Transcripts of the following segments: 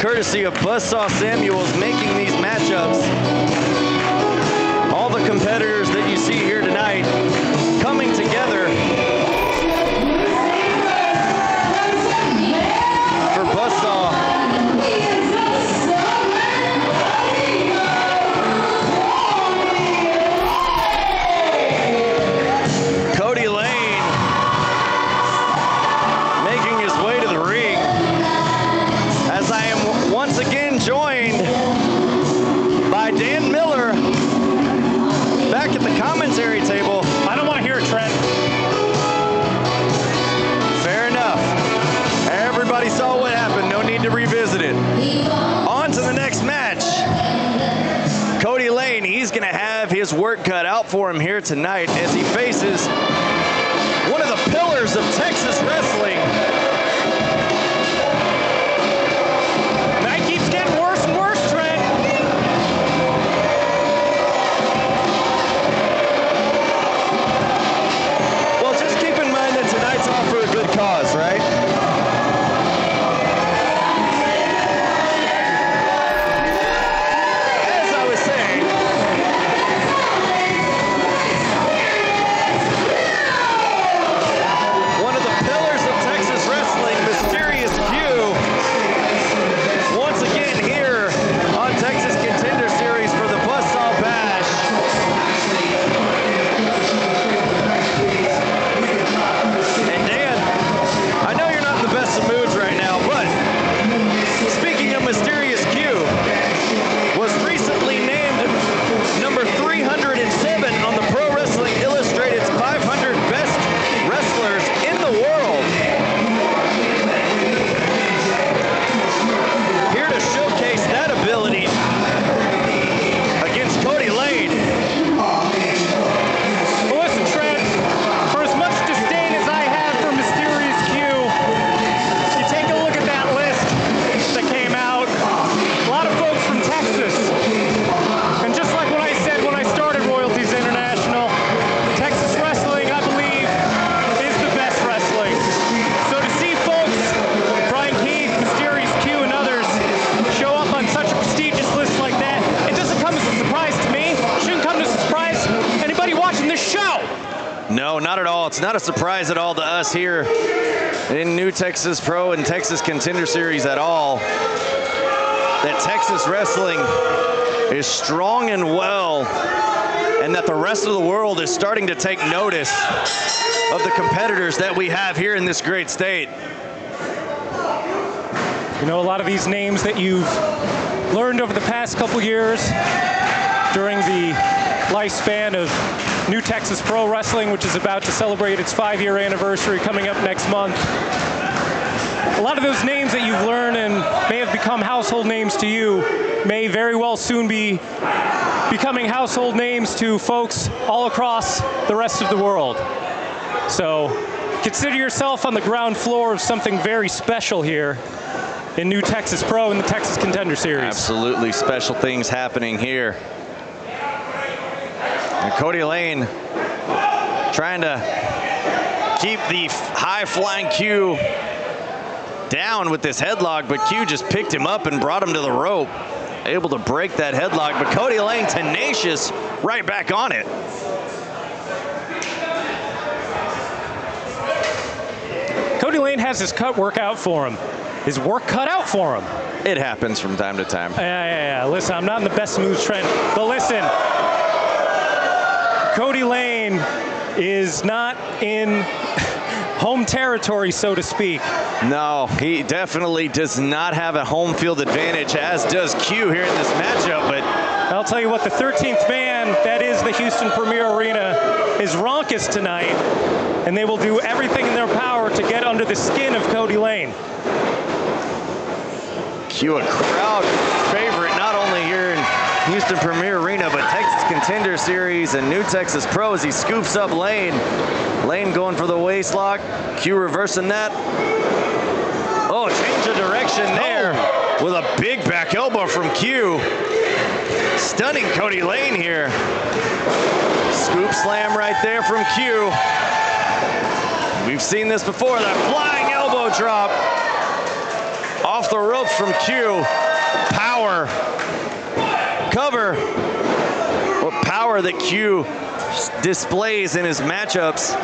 courtesy of Buzzsaw Samuels making these matchups. All the competitors that you see here tonight coming together for Buzzsaw. Kody Lane making his way to the ring as I am once again joined by Dan Miller back at the commentary table. I don't want to hear it, Trent. Fair enough. Everybody saw what happened. No need to revisit it. On to the next match. Kody Lane, he's going to have his work cut out for him here tonight as he faces one of the pillars of Texas wrestling. That keeps getting worse and worse, Trent. Well, just keep in mind that tonight's all for a good cause, right? As I was saying, one of the pillars of Texas wrestling, Mysterious Q, once again here on Texas Contender Series for the Buzzsaw Bash. And Dan, I know you're not in the best of moods right now, but speaking of Mysterious Q, was recently named number 307 on the Pro Wrestling Illustrated's 500 Best Wrestlers in the World. Here to showcase that ability against Kody Lane. Well, listen, Trent, for as much disdain as I have for Mysterious Q, you take a look at that list that came out. A lot of folks from Texas. And just like what I said when I started Royalties International, Texas wrestling, I believe, is the best wrestling. So to see folks, Brian Keith, Mysterious Q, and others show up on such a prestigious list like that, it doesn't come as a surprise to me. It shouldn't come as a surprise to anybody watching this show. No, not at all. It's not a surprise at all to us here in New Texas Pro and Texas Contender Series at all that Texas wrestling is strong and well, and that the rest of the world is starting to take notice of the competitors that we have here in this great state. You know, a lot of these names that you've learned over the past couple years during the lifespan of New Texas Pro Wrestling, which is about to celebrate its 5-year anniversary coming up next month. A lot of those names that you've learned and may have become household names to you may very well soon be becoming household names to folks all across the rest of the world. So consider yourself on the ground floor of something very special here in New Texas Pro in the Texas Contender Series. Absolutely special things happening here. And Kody Lane trying to keep the high-flying Q down with this headlock, but Q just picked him up and brought him to the rope. Able to break that headlock, but Kody Lane tenacious right back on it. Kody Lane has his work cut out for him. It happens from time to time. Yeah. Listen, I'm not in the best mood, Trent, but listen, Kody Lane is not in home territory, so to speak. No, he definitely does not have a home field advantage, as does Q here in this matchup, but I'll tell you what, the 13th man, that is the Houston Premier Arena, is raucous tonight, and they will do everything in their power to get under the skin of Kody Lane. Q, a crowd favorite, not only here in Houston Premier Arena, but Texas Contender Series and New Texas Pro as he scoops up Lane. Lane going for the waist lock. Q reversing that. Oh, change of direction there with a big back elbow from Q. Stunning Kody Lane here. Scoop slam right there from Q. We've seen this before, that flying elbow drop. Off the ropes from Q. Power. Cover. What power that Q displays in his matchups.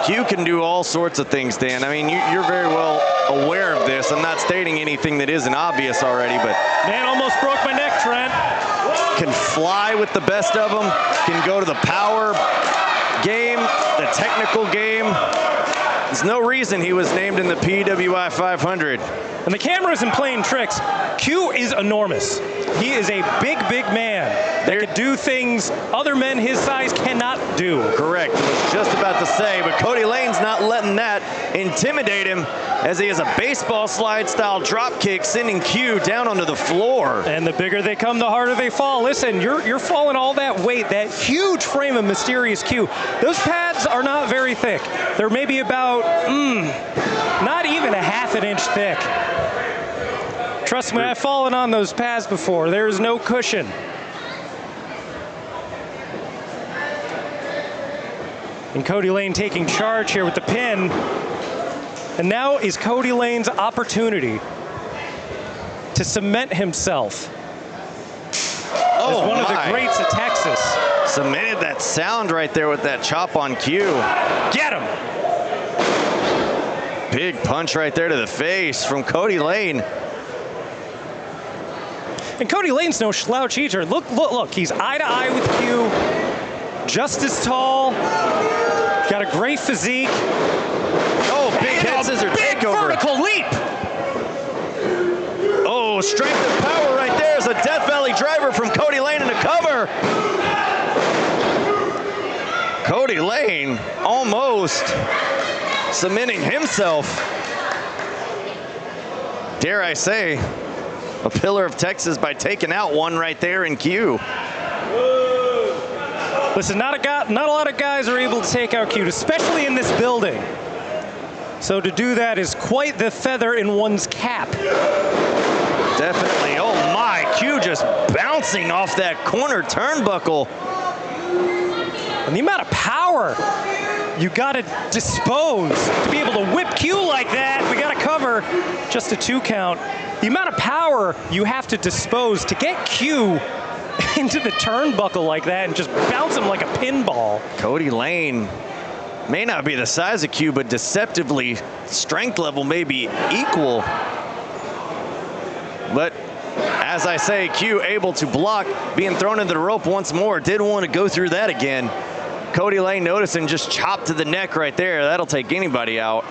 Q can do all sorts of things, Dan. I mean, you're very well aware of this. I'm not stating anything that isn't obvious already, but... Man, almost broke my neck, Trent. Can fly with the best of them, can go to the power game, the technical game. There's no reason he was named in the PWI 500. And the camera isn't playing tricks. Q is enormous. He is a big, big man that could do things other men his size cannot do. Correct. I was just about to say, but Kody Lane's not letting that intimidate him as he has a baseball slide style drop kick sending Q down onto the floor. And the bigger they come, the harder they fall. Listen, you're falling all that weight, that huge frame of Mysterious Q. Those pads are not very thick. They're maybe about, not even a half an inch thick. Trust me, I've fallen on those pads before. There is no cushion. And Kody Lane taking charge here with the pin. And now is Kody Lane's opportunity to cement himself as one of the greats of Texas. Cemented that sound right there with that chop on Q. Get him! Big punch right there to the face from Kody Lane. And Kody Lane's no slouch either. Look, he's eye to eye with Q. Just as tall. Got a great physique. Oh, big head scissor takeover. Vertical leap. Oh, strength and power right there is a Death Valley driver from Kody Lane in the cover. Kody Lane almost cementing himself, dare I say, a pillar of Texas by taking out one right there in Q. Listen, not a lot of guys are able to take out Q, especially in this building. So to do that is quite the feather in one's cap. Definitely. Oh my, Q just bouncing off that corner turnbuckle. And the amount of power you got to dispose to be able to whip Q like that. We got to cover just a 2 count. The amount of power you have to dispose to get Q into the turnbuckle like that and just bounce him like a pinball. Kody Lane may not be the size of Q, but deceptively strength level may be equal. But as I say, Q able to block, being thrown into the rope once more. Didn't want to go through that again. Kody Lane noticing just chop to the neck right there. That'll take anybody out.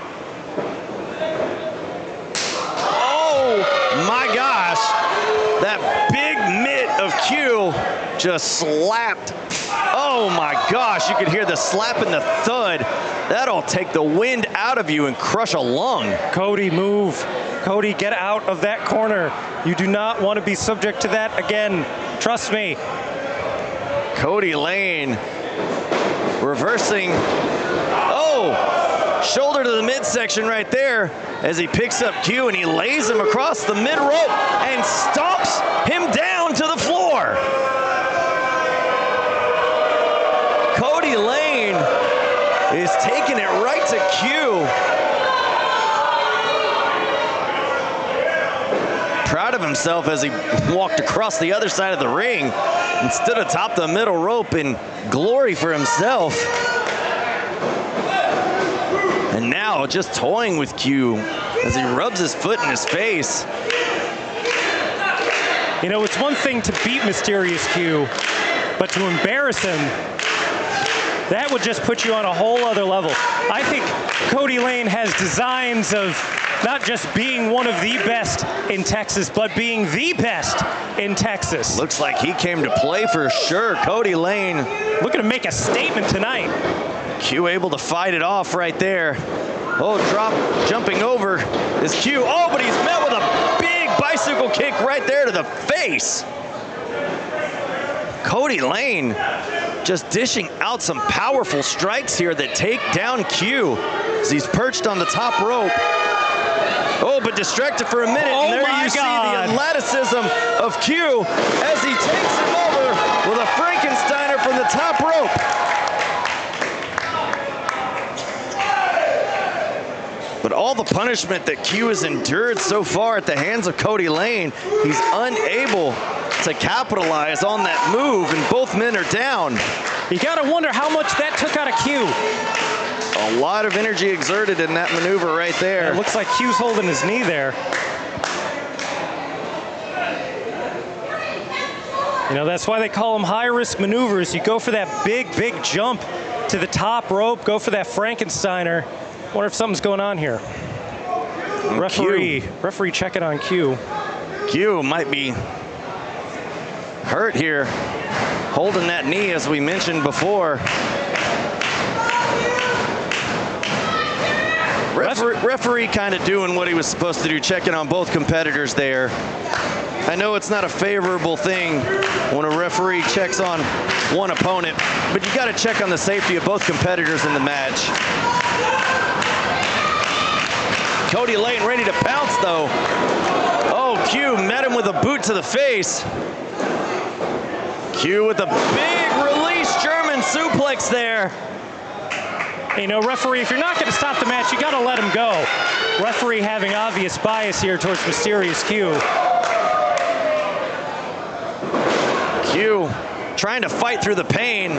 Oh my gosh. That big mitt of Q just slapped. Oh my gosh, you could hear the slap and the thud. That'll take the wind out of you and crush a lung. Kody, move. Kody, get out of that corner. You do not want to be subject to that again. Trust me. Kody Lane reversing. Oh, shoulder to the midsection right there as he picks up Q and he lays him across the mid rope and stomps him down to the floor. Kody Lane is taking it right to Q. Proud of himself as he walked across the other side of the ring and stood atop the middle rope in glory for himself. And now just toying with Q as he rubs his foot in his face. You know, it's one thing to beat Mysterious Q, but to embarrass him, that would just put you on a whole other level. I think Kody Lane has designs of not just being one of the best in Texas, but being the best in Texas. Looks like he came to play for sure. Kody Lane looking to make a statement tonight. Q able to fight it off right there. Oh, drop, jumping over is Q. Oh, but he's met with a big bicycle kick right there to the face. Kody Lane just dishing out some powerful strikes here that take down Q as he's perched on the top rope. Oh, but distracted for a minute, and there you see the athleticism of Q as he takes him over with a Frankensteiner from the top rope. all the punishment that Q has endured so far at the hands of Kody Lane, he's unable to capitalize on that move, and both men are down. You gotta wonder how much that took out of Q. A lot of energy exerted in that maneuver right there. It looks like Q's holding his knee there. You know, that's why they call them high-risk maneuvers. You go for that big, big jump to the top rope, go for that Frankensteiner. Wonder if something's going on here. Referee checking on Q. Q might be hurt here, holding that knee as we mentioned before. Referee kind of doing what he was supposed to do, checking on both competitors there. I know it's not a favorable thing when a referee checks on one opponent, but you got to check on the safety of both competitors in the match. Kody Lane ready to pounce though. Oh, Q met him with a boot to the face. Q with a big release German suplex there. You know, referee, if you're not going to stop the match, you got to let him go. Referee having obvious bias here towards Mysterious Q. Q trying to fight through the pain.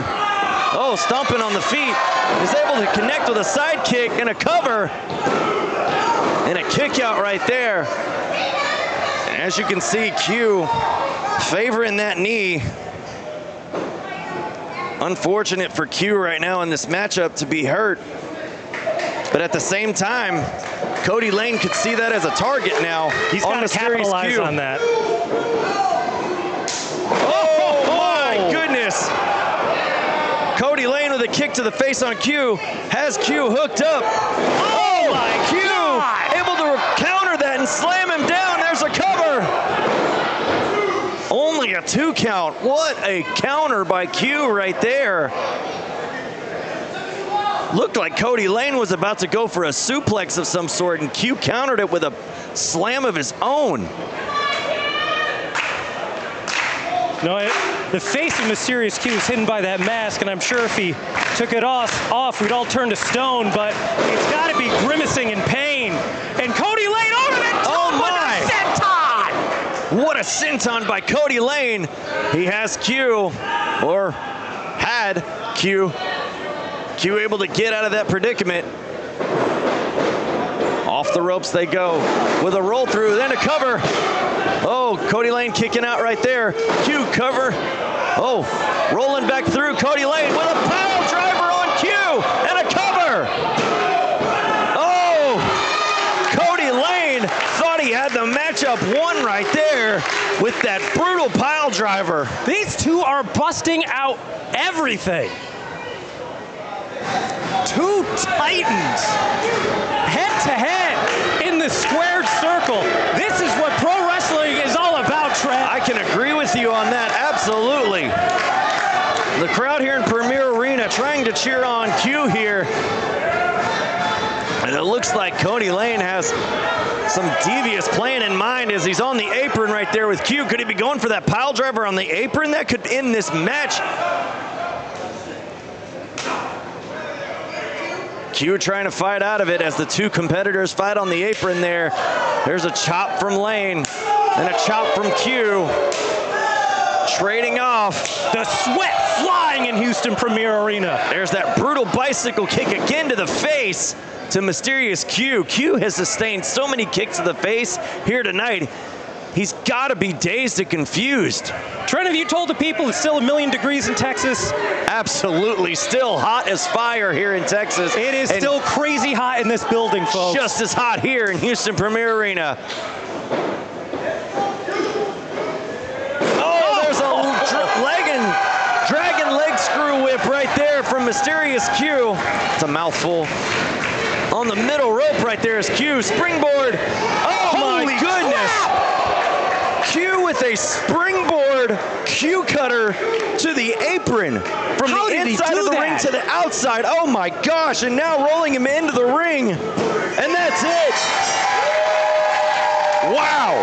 Oh, stomping on the feet. Is able to connect with a side kick and a cover. And a kick out right there. And as you can see, Q favoring that knee. Unfortunate for Q right now in this matchup to be hurt. But at the same time, Kody Lane could see that as a target now. He's got to capitalize on that. Oh my goodness. Cody Lane with a kick to the face on Q. Has Q hooked up. Oh my Q God. Able to counter that and slam him down. There's a cover. Only a 2 count. What a counter by Q right there. Looked like Kody Lane was about to go for a suplex of some sort, and Q countered it with a slam of his own. No, the face of Mysterious Q is hidden by that mask, and I'm sure if he took it off, we'd all turn to stone, but it's got to be grimacing in pain. And Kody Lane over the top with a senton! What a senton by Kody Lane. He has Q, or had Q. Q able to get out of that predicament. Off the ropes they go with a roll through, then a cover. Oh, Kody Lane kicking out right there. Q cover. Oh, rolling back through Kody Lane with a pile driver on Q and a cover. Oh, Kody Lane thought he had the matchup won right there with that brutal pile driver. These two are busting out everything. Two titans, head to head in the squared circle. This is what pro wrestling is all about, Trent. I can agree with you on that, absolutely. The crowd here in Premier Arena trying to cheer on Q here. And it looks like Kody Lane has some devious plan in mind as he's on the apron right there with Q. Could he be going for that pile driver on the apron? That could end this match. Q trying to fight out of it as the two competitors fight on the apron there. There's a chop from Lane and a chop from Q. Trading off. The sweat flying in Houston Premier Arena. There's that brutal bicycle kick again to the face to Mysterious Q. Q has sustained so many kicks to the face here tonight. He's got to be dazed and confused. Trent, have you told the people it's still 1,000,000 degrees in Texas? Absolutely, still hot as fire here in Texas. It is still crazy hot in this building, folks. Just as hot here in Houston Premier Arena. Oh, there's a dragon leg screw whip right there from Mysterious Q. It's a mouthful. On the middle rope right there is Q. Springboard. Oh my goodness. Crap. Q with a springboard Q cutter to the apron from the inside of the ring to the outside. Oh my gosh, and now rolling him into the ring. And that's it. Wow.